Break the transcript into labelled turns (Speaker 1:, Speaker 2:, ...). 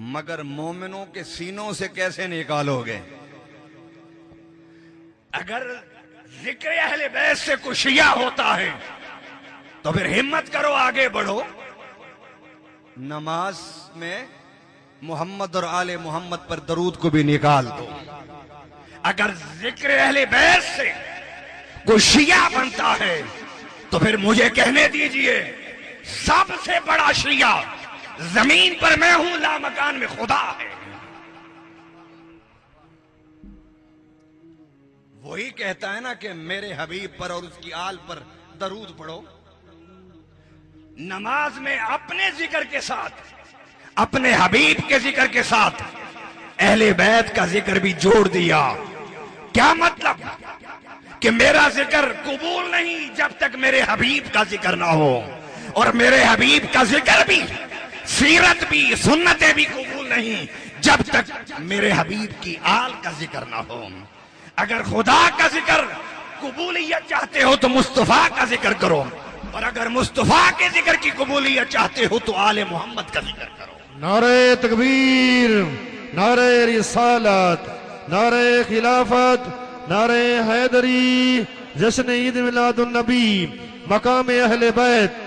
Speaker 1: मगर मोमिनों के सीनों से कैसे निकालोगे? अगर जिक्र अहले बैत से कुछ शिया होता है तो फिर हिम्मत करो, आगे बढ़ो। नमाज में मोहम्मद और आले मोहम्मद पर दरूद को भी निकाल दो। अगर जिक्र अहले बैत से कोई शिया बनता है तो फिर मुझे कहने दीजिए, सबसे बड़ा शिया जमीन पर मैं हूं, लामकान में खुदा है। वही कहता है ना कि मेरे हबीब पर और उसकी आल पर दरूद पढ़ो। नमाज में अपने जिक्र के साथ, अपने हबीब के जिक्र के साथ अहले बैत का जिक्र भी जोड़ दिया। क्या मतलब? कि मेरा जिक्र कबूल नहीं जब तक मेरे हबीब का जिक्र ना हो, और मेरे हबीब का जिक्र भी, सीरत भी, सुन्नतें भी कबूल नहीं जब तक मेरे हबीब की आल का जिक्र ना हो। अगर खुदा का जिक्र कबूलियत चाहते हो तो मुस्तफा का जिक्र करो, और अगर मुस्तफा के जिक्र की कबूलियत चाहते हो तो आले मोहम्मद का जिक्र करो।
Speaker 2: नारे तकबीर, नारे रिसालत, नारे खिलाफत, नारे हैदरी, जश्न ईद मिलादुन नबी, मकाम अहले बैत।